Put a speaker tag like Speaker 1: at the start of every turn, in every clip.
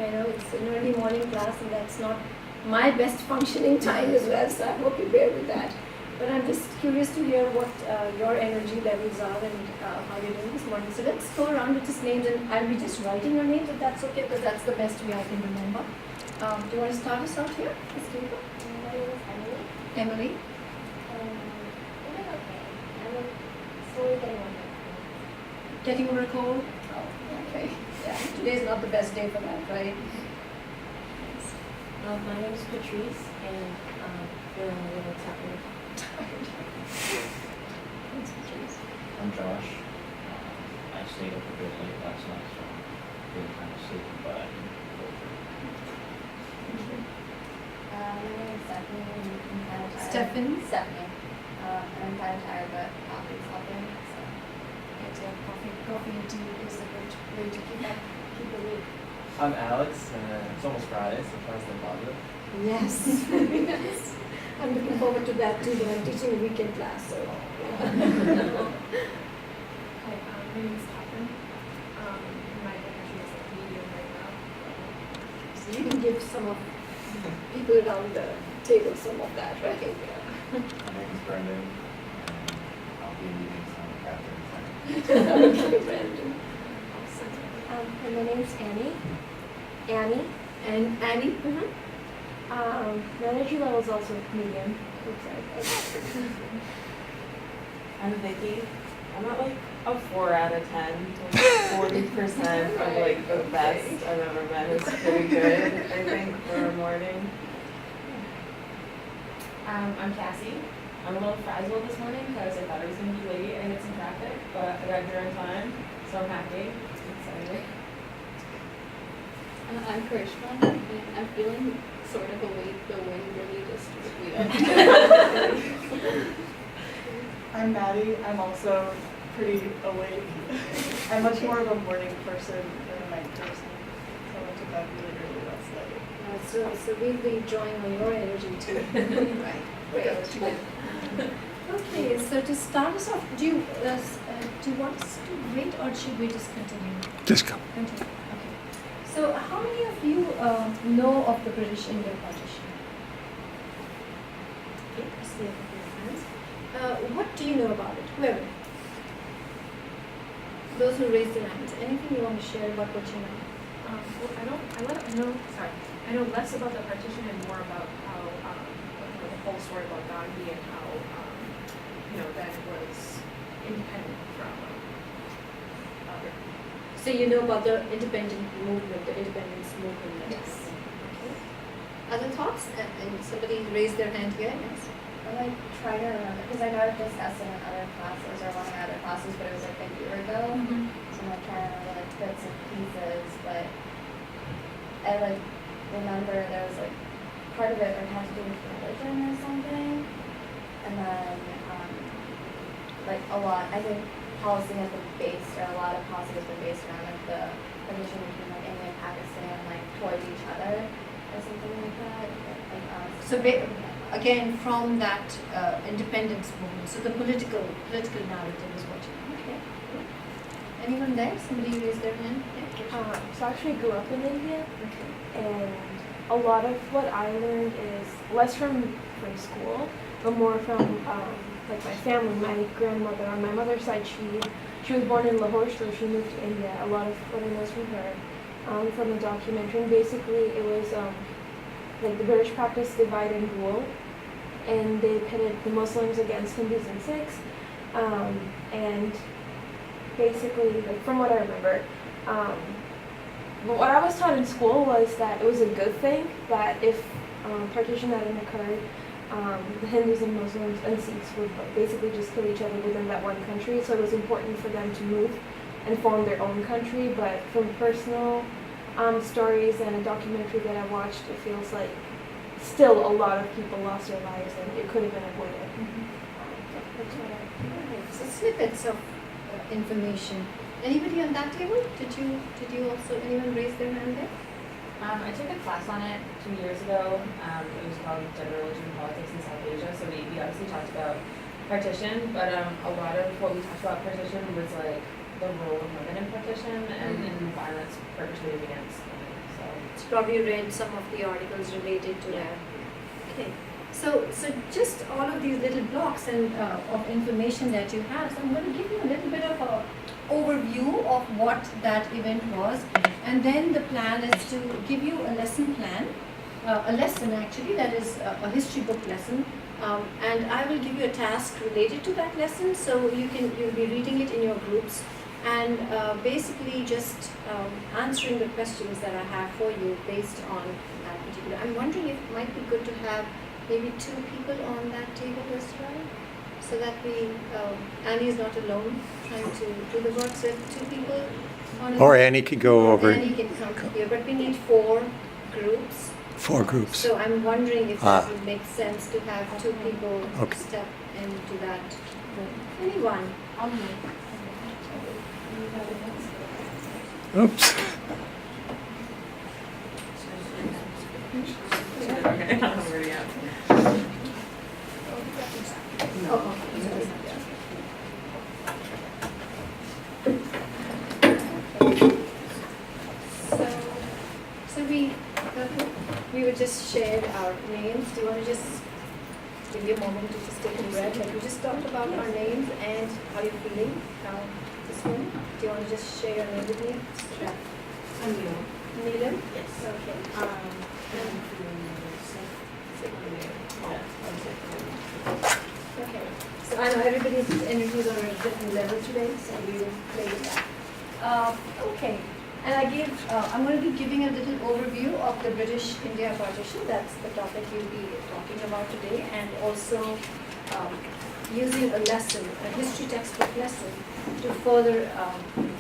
Speaker 1: I know it's an early morning class and that's not my best functioning time as well, so I hope you bear with that. But I'm just curious to hear what your energy levels are and how you're doing this morning. So let's go around with just names, and I'll be just writing your names if that's okay, because that's the best way I can remember. Do you want to start us out here? Ms. Kiriba?
Speaker 2: My name is Emily.
Speaker 1: Emily?
Speaker 2: I'm doing okay. I'm slowly getting over it.
Speaker 1: Getting over a cold? Oh, okay. Yeah, today's not the best day for that, right?
Speaker 2: My name is Patrice, and feeling a little tired.
Speaker 1: Thanks, Patrice.
Speaker 3: I'm Josh. I stayed up a bit late last night, so I'm feeling kind of sleepy, but I can go through.
Speaker 2: My name is Stephanie, and I'm kind of tired.
Speaker 1: Stephanie?
Speaker 2: Stephanie. I'm kind of tired, but coffee's helping, so.
Speaker 1: Coffee and tea is a good way to keep awake.
Speaker 4: I'm Alex, it's almost Friday, so try to stay positive.
Speaker 1: Yes. Yes. I'm looking forward to that too, but I'm teaching a weekend class, so.
Speaker 5: Hi, my name is Catherine. My energy is like medium right now.
Speaker 1: So you can give some of people around the table some of that, right?
Speaker 3: My name is Brendan, and I'll be meeting some of Catherine's friends.
Speaker 1: Okay, Brandon.
Speaker 6: And my name is Annie.
Speaker 1: And Annie?
Speaker 6: Mm-hmm. My energy level is also medium.
Speaker 7: I'm Vicky. I'm at like a 4 out of 10, like 40% of like the best I've ever been. It's pretty good, I think, for a morning.
Speaker 5: I'm Cassie. I'm a little frazzled this morning because I thought I was going to be late and hit some traffic, but I got here on time, so I'm happy. Excited.
Speaker 8: I'm Karishma, and I'm feeling sort of awake. The wind really just woke me up.
Speaker 7: I'm Maddie. I'm also pretty awake. I'm much more of a morning person than a night person. So I went to bed really early last night.
Speaker 1: So we'll be drawing on your energy too. Right. Great. Okay, so to start us off, do you want us to wait or should we just continue?
Speaker 9: Just go.
Speaker 1: Continue. Okay. So how many of you know of the British India partition? Okay, I see a couple of hands. What do you know about it? Whoever. Those who raised their hands. Anything you want to share about what you know?
Speaker 5: I know less about the partition and more about how the whole story about Gandhi and how that it was independent from other.
Speaker 1: So you know about the independence movement. Yes. Okay. Other thoughts? And somebody raised their hand here. Yes.
Speaker 2: I'm like trying to remember, because I know I've discussed it in other classes or one of my other classes, but it was like a year ago.
Speaker 1: Mm-hmm.
Speaker 2: So I'm like trying to remember like bits and pieces, but I like remember there was like part of it that had to do with religion or something, and then like a lot. I think policy has been based, or a lot of policy has been based around like the relation between like India and Pakistan, like towards each other or something like that.
Speaker 1: So again, from that independence movement, so the political narrative is what you know. Okay. Anyone there? Somebody raised their hand? Yeah.
Speaker 6: So I actually grew up in India,
Speaker 1: Okay.
Speaker 6: and a lot of what I learned is less from school, but more from like my family. My grandmother on my mother's side, she was born in Lahore, so she moved to India. A lot of what I know is from her, from the documentary. And basically, it was like the British practiced divide and rule, and they pitted the Muslims against Hindus and Sikhs, and basically, like from what I remember, what I was taught in school was that it was a good thing that if partition hadn't occurred, the Hindus and Muslims and Sikhs would basically just kill each other within that one country. So it was important for them to move and form their own country. But from personal stories and a documentary that I watched, it feels like still a lot of people lost their lives and it could have been avoided. That's what I
Speaker 1: Right. So snippets of information. Anybody on that table? Did you also, anyone raise their hand there?
Speaker 5: I took a class on it 2 years ago. It was called Gender, Religion, and Politics in South Asia. So we obviously talked about partition, but a lot of what we talked about partition was like the role of women in partition and violence perpetrated against women.
Speaker 1: So probably read some of the articles related to that. Okay. So just all of these little blocks and of information that you have. So I'm going to give you a little bit of a overview of what that event was, and then the plan is to give you a lesson plan, a lesson actually that is a history book lesson, and I will give you a task related to that lesson. So you'll be reading it in your groups and basically just answering the questions that I have for you based on that particular. I'm wondering if it might be good to have maybe 2 people on that table as well, so that Annie is not alone trying to do the work. So 2 people on it.
Speaker 9: Or Annie could go over.
Speaker 1: Annie can come here, but we need 4 groups.
Speaker 9: 4 groups.
Speaker 1: So I'm wondering if it would make sense to have 2 people
Speaker 9: Okay.
Speaker 1: step into that. Anyone?
Speaker 9: Oops.
Speaker 5: Okay, I'm already out.
Speaker 1: So we would just share our names. Do you want to just give you a moment to just take a breath? Like we just talked about our names and how you're feeling this morning. Do you want to just share your name with me? Sure.
Speaker 8: I'm Neil.
Speaker 1: Neelam?
Speaker 8: Yes.
Speaker 1: Okay.
Speaker 8: I'm feeling
Speaker 1: Okay. So I know everybody's energies are at a different level today, so we will play with that. Okay. And I'm going to be giving a little overview of the British India partition. That's the topic we'll be talking about today, and also using a lesson, a history textbook lesson, to further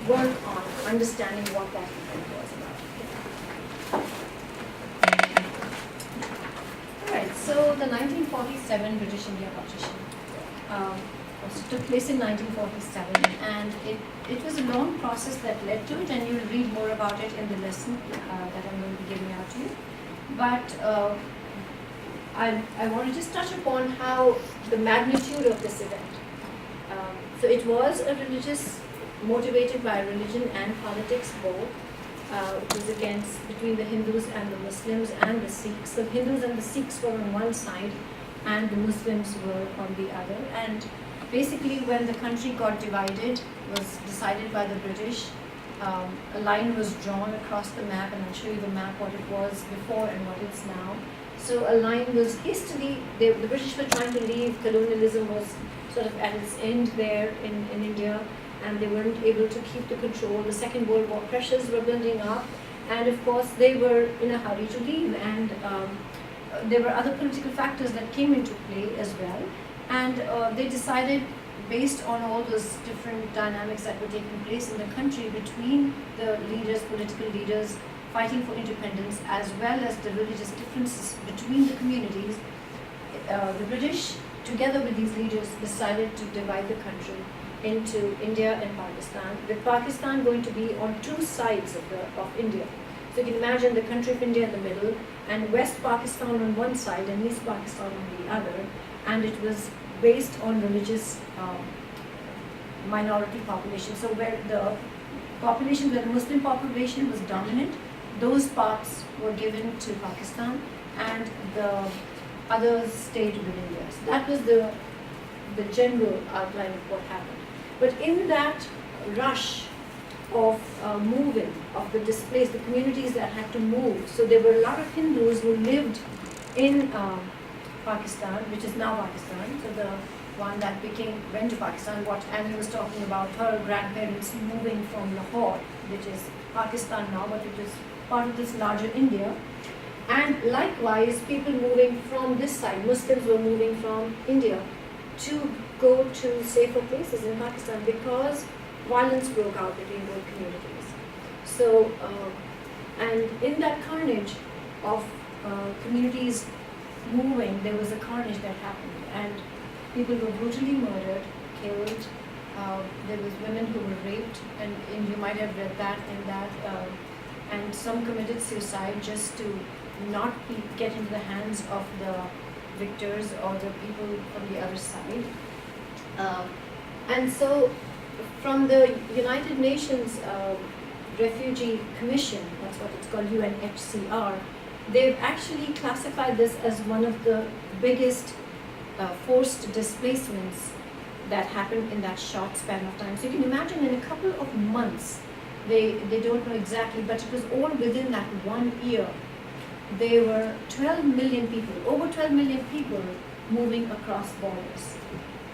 Speaker 1: work on understanding what that event was about. All right. So the 1947 British India partition took place in 1947, and it was a long process that led to it, and you'll read more about it in the lesson that I'm going to be giving out to you. But I want to just touch upon how the magnitude of this event. So it was a religious, motivated by religion and politics both. It was between the Hindus and the Muslims and the Sikhs. The Hindus and the Sikhs were on one side, and the Muslims were on the other. And basically, when the country got divided, was decided by the British. A line was drawn across the map, and I'll show you the map, what it was before and what it's now. So a line was hastily, the British were trying to leave, colonialism was sort of at its end there in India, and they weren't able to keep the control. The Second World War pressures were building up, and of course they were in a hurry to leave, and there were other political factors that came into play as well. And they decided, based on all those different dynamics that were taking place in the country between the leaders, political leaders fighting for independence, as well as the religious differences between the communities, the British, together with these leaders, decided to divide the country into India and Pakistan, with Pakistan going to be on 2 sides of India. So you can imagine the country of India in the middle, and West Pakistan on one side and East Pakistan on the other. And it was based on religious minority population. So where the Muslim population was dominant, those parts were given to Pakistan, and the others stayed with India. So that was the general outline of what happened. But in that rush of moving, of the displaced, the communities that had to move, so there were a lot of Hindus who lived in Pakistan, which is now Pakistan. So the one that went to Pakistan, what Annie was talking about, her grandparents moving from Lahore, which is Pakistan now, but it is part of this larger India. And likewise, people moving from this side, Muslims were moving from India to go to safer places in Pakistan because violence broke out between both communities. So, and in that carnage of communities moving, there was a carnage that happened, and people were brutally murdered, killed. There was women who were raped, and you might have read that in that. And some committed suicide just to not get into the hands of the victors or the people from the other side. And so from the United Nations Refugee Commission, that's what it's called, UNHCR, they've actually classified this as one of the biggest forced displacements that happened in that short span of time. So you can imagine in a couple of months, they don't know exactly, but it was all within that 1 year. There were 12 million people, over 12 million people moving across borders.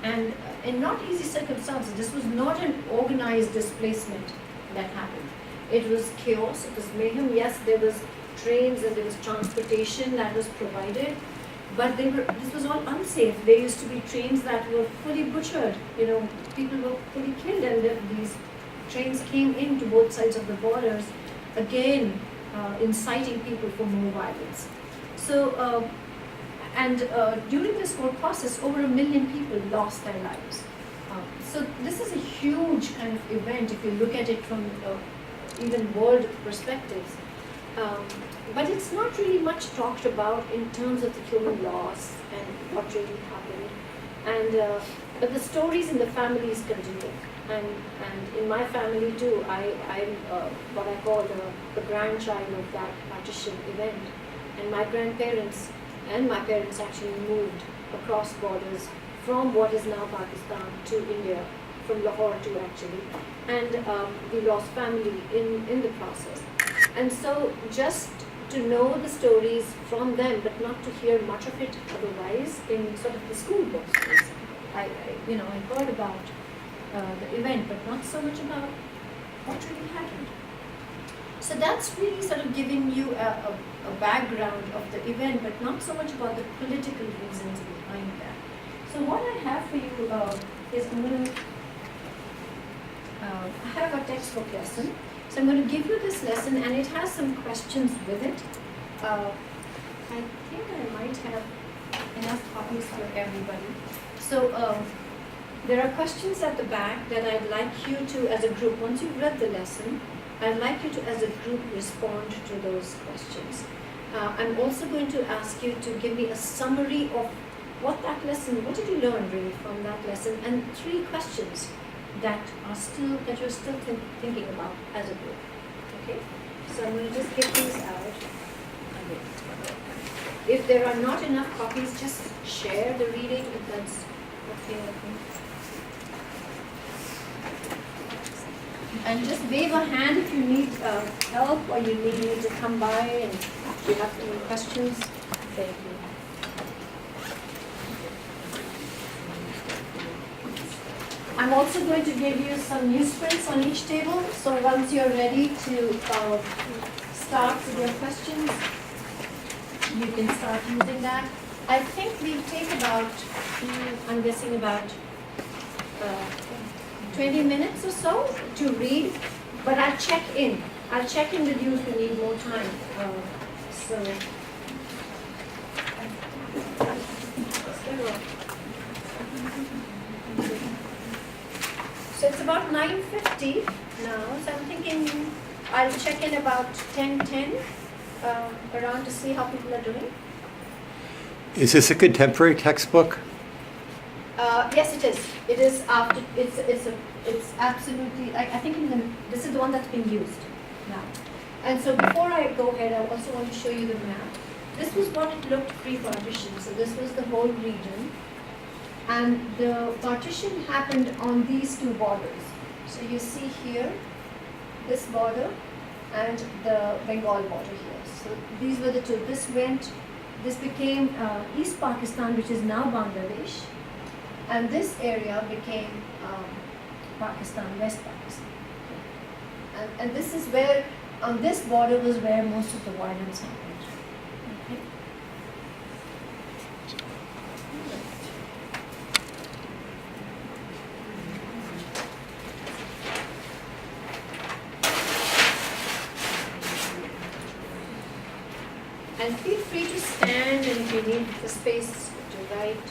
Speaker 1: And in not easy circumstances, this was not an organized displacement that happened. It was chaos, it was mayhem. Yes, there was trains and there was transportation that was provided, but this was all unsafe. There used to be trains that were fully butchered, people were fully killed, and these trains came into both sides of the borders, again inciting people for more violence. So, during this whole process, over 1 million people lost their lives. So this is a huge kind of event if you look at it from even world perspectives. But it's not really much talked about in terms of the human loss and what really happened. But the stories in the families continue. And in my family too, I'm what I call the grandchild of that partition event. And my grandparents and my parents actually moved across borders from what is now Pakistan to India, from Lahore to actually. And we lost family in the process. And so just to know the stories from them, but not to hear much of it otherwise in sort of the school books. I heard about the event, but not so much about what really happened. So that's really sort of giving you a background of the event, but not so much about the political reasons behind that. So what I have for you is I'm going to I have a textbook lesson. So I'm going to give you this lesson, and it has some questions with it. I think I might have enough copies for everybody. So there are questions at the back that I'd like you to, as a group, once you've read the lesson, I'd like you to, as a group, respond to those questions. I'm also going to ask you to give me a summary of what did you learn really from that lesson, and 3 questions that you're still thinking about as a group. Okay? So I'm going to just get these out. If there are not enough copies, just share the reading if that's okay with me. And just wave a hand if you need help, or you need me to come by and if you have any questions. Thank you. I'm also going to give you some newsprints on each table, so once you're ready to start with your questions, you can start using that. I think we take about, I'm guessing about 20 minutes or so to read, but I'll check in. I'll check in with you if you need more time. So it's about 9:50 now, so I'm thinking I'll check in about 10:10 around to see how people are doing.
Speaker 9: Is this a contemporary textbook?
Speaker 1: Yes, it is. It is after. It's absolutely. I think this is the one that's being used now. And so before I go ahead, I also want to show you the map. This was what it looked pre-partition. So this was the whole region. And the partition happened on these 2 borders. So you see here, this border and the Bengal border here. So these were the 2. This became East Pakistan, which is now Bangladesh. And this area became Pakistan, West Pakistan. And this is where, on this border was where most of the violence happened. Okay. And feel free to stand, and if you need the space to write,